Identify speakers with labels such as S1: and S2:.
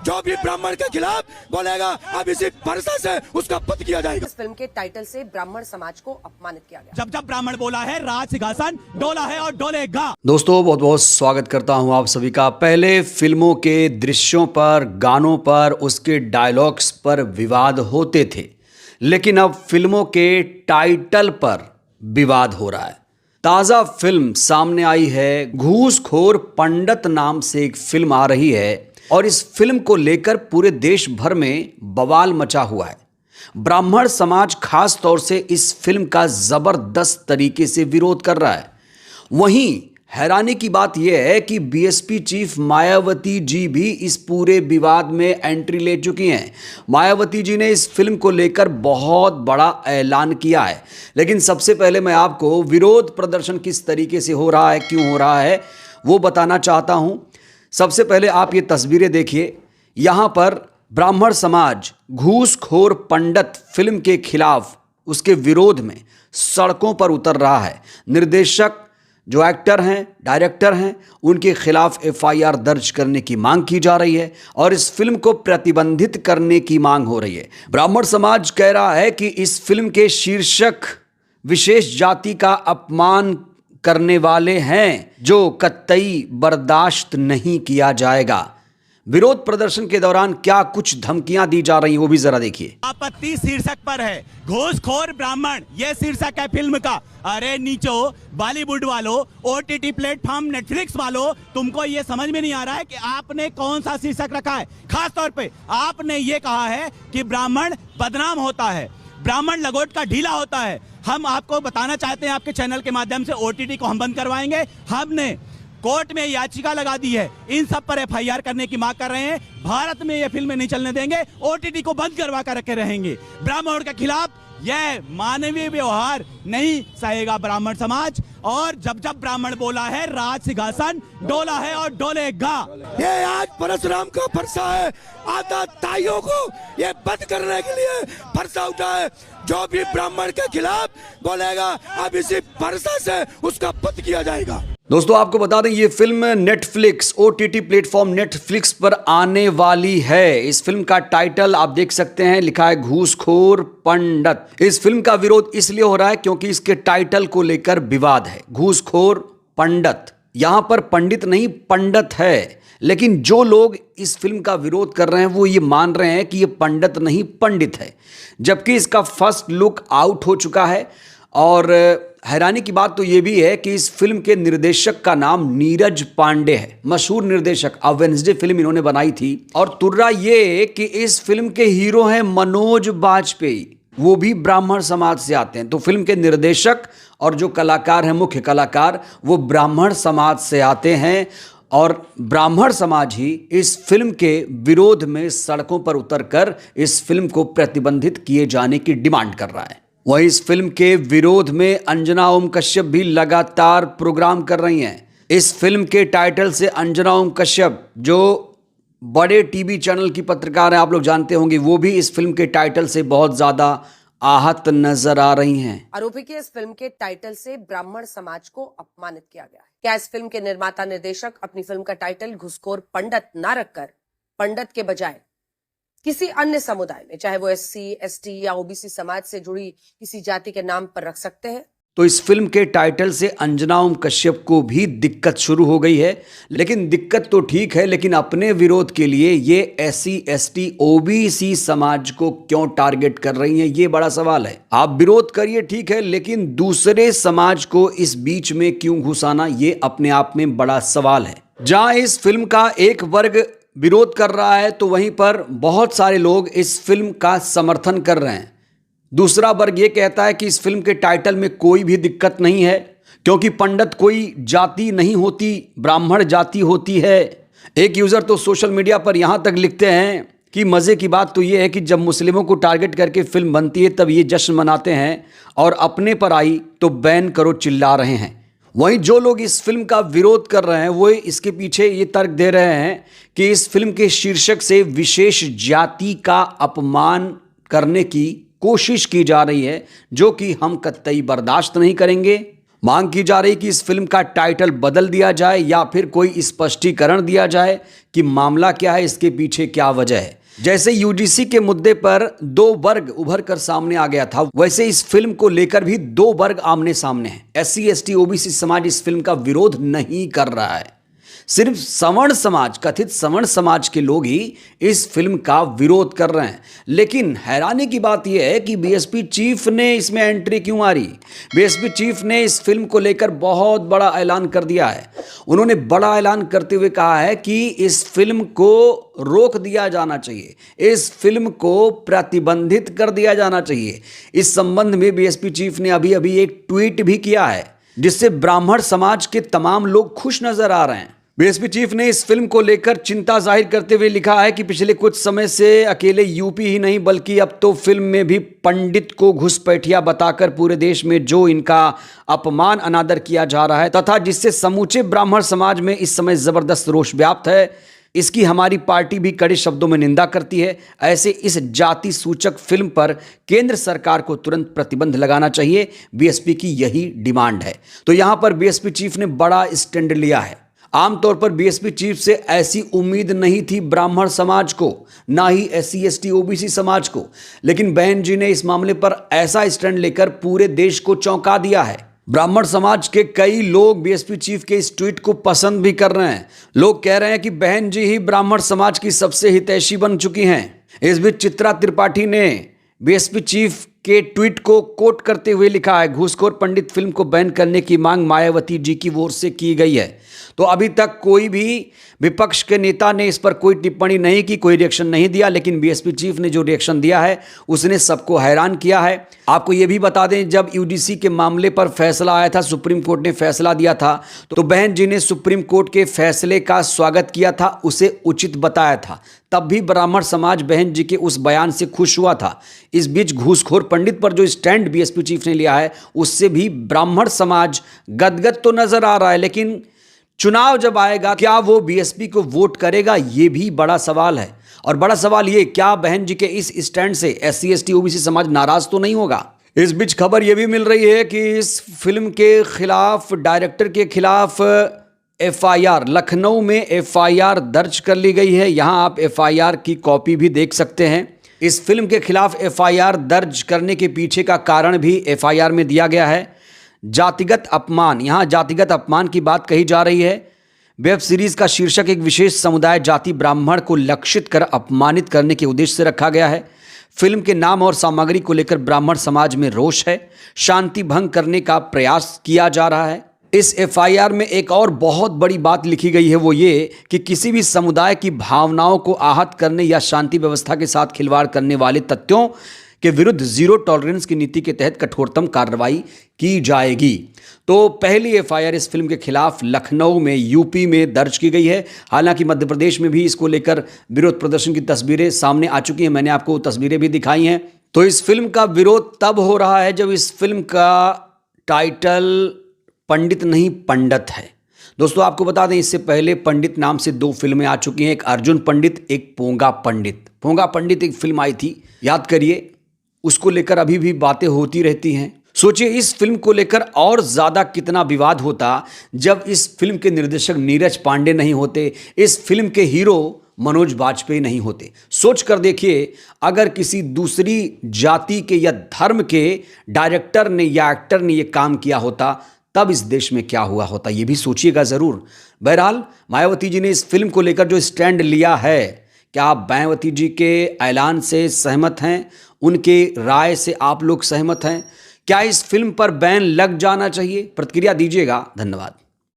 S1: जो भी ब्राह्मण के खिलाफ बोलेगा अब इसी परसा से उसका वध किया जाएगा।
S2: इस फिल्म के टाइटल से ब्राह्मण समाज को अपमानित किया गया।
S3: जब जब ब्राह्मण बोला है राज सिंहासन डोला है और डोलेगा।
S4: दोस्तों बहुत बहुत स्वागत करता हूं आप सभी का। पहले फिल्मों के दृश्यों पर, गानों पर, उसके डायलॉग्स पर विवाद होते थे, लेकिन अब फिल्मों के टाइटल पर विवाद हो रहा है। ताज़ा फिल्म सामने आई है, घूसखोर पंडित नाम से एक फिल्म आ रही है और इस फिल्म को लेकर पूरे देश भर में बवाल मचा हुआ है। ब्राह्मण समाज खास तौर से इस फिल्म का जबरदस्त तरीके से विरोध कर रहा है। वहीं हैरानी की बात यह है कि बीएसपी चीफ मायावती जी भी इस पूरे विवाद में एंट्री ले चुकी हैं। मायावती जी ने इस फिल्म को लेकर बहुत बड़ा ऐलान किया है। लेकिन सबसे पहले मैं आपको विरोध प्रदर्शन किस तरीके से हो रहा है, क्यों हो रहा है, वो बताना चाहता हूं। सबसे पहले आप ये तस्वीरें देखिए। यहां पर ब्राह्मण समाज घूसखोर पंडित फिल्म के खिलाफ, उसके विरोध में सड़कों पर उतर रहा है। निर्देशक, जो एक्टर हैं, डायरेक्टर हैं, उनके खिलाफ एफआईआर दर्ज करने की मांग की जा रही है और इस फिल्म को प्रतिबंधित करने की मांग हो रही है। ब्राह्मण समाज कह रहा है कि इस फिल्म के शीर्षक विशेष जाति का अपमान करने वाले हैं, जो कतई बर्दाश्त नहीं किया जाएगा। विरोध प्रदर्शन के दौरान क्या कुछ धमकियां दी जा रही हैं, वो भी जरा देखिए।
S3: आपत्ति शीर्षक पर है, घूसखोर ब्राह्मण, यह शीर्षक है फिल्म का। अरे नीचो बॉलीवुड वालों, ओटीटी प्लेटफॉर्म नेटफ्लिक्स वालों, तुमको ये समझ में नहीं आ रहा है कि आपने कौन सा शीर्षक रखा है। खास तौर पे आपने ये कहा है कि ब्राह्मण बदनाम होता है, ब्राह्मण लगोट का ढीला होता है। हम आपको बताना चाहते हैं, आपके चैनल के माध्यम से ओटीटी को हम बंद करवाएंगे। हमने कोर्ट में याचिका लगा दी है, इन सब पर एफआईआर करने की मांग कर रहे हैं। भारत में ये फिल्में नहीं चलने देंगे, ओटीटी को बंद करवा कर रखे रहेंगे। ब्राह्मण के खिलाफ यह मानवीय व्यवहार नहीं सहेगा ब्राह्मण समाज। और जब जब ब्राह्मण बोला है राज सिंहासन डोला है और डोलेगा।
S1: ये आज परशुराम का फरसा है। आधा ताइयों को ये बंद करने के लिए फरसा उठा है। जो भी ब्राह्मण के खिलाफ बोलेगा अब इसी फरसा से उसका वध किया जाएगा।
S4: दोस्तों आपको बता दें, ये film Netflix, OTT platform Netflix पर आने वाली है। इस फिल्म का टाइटल आप देख सकते हैं, लिखा है घूसखोर पंडित। इस फिल्म का विरोध इसलिए हो रहा है क्योंकि इसके टाइटल को लेकर विवाद है। घूसखोर पंडित, यहां पर पंडित नहीं पंडित है। लेकिन जो लोग इस फिल्म का विरोध कर रहे हैं वो ये मान रहे हैं कि ये पंडित नहीं पंडित है, जबकि इसका फर्स्ट लुक आउट हो चुका है। और हैरानी की बात तो ये भी है कि इस फिल्म के निर्देशक का नाम नीरज पांडे है, मशहूर निर्देशक। वेडनेसडे फिल्म इन्होंने बनाई थी। और तुर्रा ये कि इस फिल्म के हीरो हैं मनोज बाजपेयी, वो भी ब्राह्मण समाज से आते हैं। तो फिल्म के निर्देशक और जो कलाकार हैं, मुख्य कलाकार, वो ब्राह्मण समाज से आते हैं और ब्राह्मण समाज ही इस फिल्म के विरोध में सड़कों पर उतरकर इस फिल्म को प्रतिबंधित किए जाने की डिमांड कर रहा है। वहीं इस फिल्म के विरोध में अंजना ओम कश्यप भी लगातार प्रोग्राम कर रही हैं। इस फिल्म के टाइटल से अंजना ओम कश्यप, जो बड़े टीवी चैनल की पत्रकार हैं, आप लोग जानते होंगे, वो भी इस फिल्म के टाइटल से बहुत ज्यादा आहत नजर आ रही हैं।
S2: आरोपी की इस फिल्म के टाइटल से ब्राह्मण समाज को अपमानित किया गया है। क्या इस फिल्म के निर्माता निर्देशक अपनी फिल्म का टाइटल घूसखोर पंडित ना रखकर पंडित के बजाय किसी अन्य समुदाय में, चाहे वो एससी, एसटी या ओबीसी समाज से जुड़ी किसी जाति के नाम पर रख सकते हैं?
S4: तो इस फिल्म के टाइटल से अंजना ओम कश्यप को भी दिक्कत शुरू हो गई है। लेकिन दिक्कत तो ठीक है, लेकिन अपने विरोध के लिए ये एससी, एसटी, ओबीसी समाज को क्यों टारगेट कर रही हैं, ये बड़ा सवाल है। आप विरोध करिए, ठीक है, लेकिन दूसरे समाज को इस बीच में क्यों घुसाना, ये अपने आप में बड़ा सवाल है। जहां इस फिल्म का एक वर्ग विरोध कर रहा है तो वहीं पर बहुत सारे लोग इस फिल्म का समर्थन कर रहे हैं। दूसरा वर्ग ये कहता है कि इस फिल्म के टाइटल में कोई भी दिक्कत नहीं है, क्योंकि पंडित कोई जाति नहीं होती, ब्राह्मण जाति होती है। एक यूजर तो सोशल मीडिया पर यहां तक लिखते हैं कि मजे की बात तो ये है कि जब मुस्लिमों को टारगेट करके फिल्म बनती है तब ये जश्न मनाते हैं, और अपने पर आई तो बैन करो चिल्ला रहे हैं। वहीं जो लोग इस फिल्म का विरोध कर रहे हैं वो इसके पीछे ये तर्क दे रहे हैं कि इस फिल्म के शीर्षक से विशेष जाति का अपमान करने की कोशिश की जा रही है, जो कि हम कतई बर्दाश्त नहीं करेंगे। मांग की जा रही कि इस फिल्म का टाइटल बदल दिया जाए या फिर कोई स्पष्टीकरण दिया जाए कि मामला क्या है, इसके पीछे क्या वजह है। जैसे यूजीसी के मुद्दे पर दो वर्ग उभर कर सामने आ गया था, वैसे इस फिल्म को लेकर भी दो वर्ग आमने सामने हैं। एससी एसटी ओबीसी समाज इस फिल्म का विरोध नहीं कर रहा है, सिर्फ सवर्ण समाज, कथित सवर्ण समाज के लोग ही इस फिल्म का विरोध कर रहे हैं। लेकिन हैरानी की बात यह है कि बीएसपी चीफ ने इसमें एंट्री क्यों मारी। बीएसपी चीफ ने इस फिल्म को लेकर बहुत बड़ा ऐलान कर दिया है। उन्होंने बड़ा ऐलान करते हुए कहा है कि इस फिल्म को रोक दिया जाना चाहिए, इस फिल्म को प्रतिबंधित कर दिया जाना चाहिए। इस संबंध में बीएसपी चीफ ने अभी एक ट्वीट भी किया है, जिससे ब्राह्मण समाज के तमाम लोग खुश नजर आ रहे हैं। बीएसपी चीफ ने इस फिल्म को लेकर चिंता जाहिर करते हुए लिखा है कि पिछले कुछ समय से अकेले यूपी ही नहीं बल्कि अब तो फिल्म में भी पंडित को घुसपैठिया बताकर पूरे देश में जो इनका अपमान अनादर किया जा रहा है तथा जिससे समूचे ब्राह्मण समाज में इस समय जबरदस्त रोष व्याप्त है, इसकी हमारी पार्टी भी कड़े शब्दों में निंदा करती है। ऐसे इस जाति सूचक फिल्म पर केंद्र सरकार को तुरंत प्रतिबंध लगाना चाहिए। बीएसपी की यही डिमांड है। तो यहां पर बीएसपी चीफ ने बड़ा स्टैंड लिया है। आमतौर पर बीएसपी चीफ से ऐसी उम्मीद नहीं थी ब्राह्मण समाज को, ना ही एससी एसटी ओबीसी समाज को, लेकिन बहन जी ने इस मामले पर ऐसा स्टैंड लेकर पूरे देश को चौंका दिया है। ब्राह्मण समाज के कई लोग बीएसपी चीफ के इस ट्वीट को पसंद भी कर रहे हैं। लोग कह रहे हैं कि बहन जी ही ब्राह्मण समाज की सबसे हितैषी बन चुकी हैं। इस बीच चित्रा त्रिपाठी ने बीएसपी चीफ के ट्वीट को कोट करते हुए लिखा है, घूसखोर पंडित फिल्म को बैन करने की मांग मायावती जी की ओर से की गई है। तो अभी तक कोई भी विपक्ष के नेता ने इस पर कोई टिप्पणी नहीं की, कोई रिएक्शन नहीं दिया, लेकिन बीएसपी चीफ ने जो रिएक्शन दिया है उसने सबको हैरान किया है। आपको यह भी बता दें, जब यूजीसी के मामले पर फैसला आया था, सुप्रीम कोर्ट ने फैसला दिया था, तो बहन जी ने सुप्रीम कोर्ट के फैसले का स्वागत किया था, उसे उचित बताया था। तब भी ब्राह्मण समाज बहन जी के उस बयान से खुश हुआ था। इस बीच घूसखोर पंडित पर जो स्टैंड बीएसपी चीफ ने लिया है उससे भी ब्राह्मण समाज गदगद तो नजर आ रहा है, लेकिन चुनाव जब आएगा क्या वो बीएसपी को वोट करेगा, ये भी बड़ा सवाल है। और बड़ा सवाल ये, क्या बहन जी के इस स्टैंड से एससी एसटी ओबीसी समाज नाराज तो नहीं होगा। इस बीच खबर यह भी मिल रही है कि इस फिल्म के खिलाफ, डायरेक्टर के खिलाफ एफआईआर, लखनऊ में एफआईआर दर्ज कर ली गई है। यहां आप एफआईआर की कॉपी भी देख सकते हैं। इस फिल्म के खिलाफ एफआईआर दर्ज करने के पीछे का कारण भी एफआईआर में दिया गया है, जातिगत अपमान। यहां जातिगत अपमान की बात कही जा रही है। वेब सीरीज का शीर्षक एक विशेष समुदाय जाति ब्राह्मण को लक्षित कर अपमानित करने के उद्देश्य से रखा गया है। फिल्म के नाम और सामग्री को लेकर ब्राह्मण समाज में रोष है, शांति भंग करने का प्रयास किया जा रहा है। इस एफआईआर में एक और बहुत बड़ी बात लिखी गई है, वो ये कि किसी भी समुदाय की भावनाओं को आहत करने या शांति व्यवस्था के साथ खिलवाड़ करने वाले तथ्यों के विरुद्ध जीरो टॉलरेंस की नीति के तहत कठोरतम कार्रवाई की जाएगी। तो पहली एफआईआर इस फिल्म के खिलाफ लखनऊ में, यूपी में दर्ज की गई है। हालांकि मध्य प्रदेश में भी इसको लेकर विरोध प्रदर्शन की तस्वीरें सामने आ चुकी हैं, मैंने आपको तस्वीरें भी दिखाई हैं। तो इस फिल्म का विरोध तब हो रहा है जब इस फिल्म का टाइटल पंडित नहीं पंडित है। दोस्तों आपको बता दें, इससे पहले पंडित नाम से 2 फिल्में आ चुकी हैं, एक अर्जुन पंडित, एक पोंगा पंडित। पोंगा पंडित एक फिल्म आई थी, याद करिए, उसको लेकर अभी भी बातें होती रहती हैं। सोचिए इस फिल्म को लेकर और ज़्यादा कितना विवाद होता जब इस फिल्म के निर्देशक नीरज पांडे नहीं होते, इस फिल्म के हीरो मनोज वाजपेयी नहीं होते। सोच कर देखिए, अगर किसी दूसरी जाति के या धर्म के डायरेक्टर ने या एक्टर ने ये काम किया होता तब इस देश में क्या हुआ होता, ये भी सोचिएगा ज़रूर। बहरहाल मायावती जी ने इस फिल्म को लेकर जो स्टैंड लिया है, क्या आप मायावती जी के ऐलान से सहमत हैं? उनके राय से आप लोग सहमत हैं? क्या इस फिल्म पर बैन लग जाना चाहिए? प्रतिक्रिया दीजिएगा। धन्यवाद।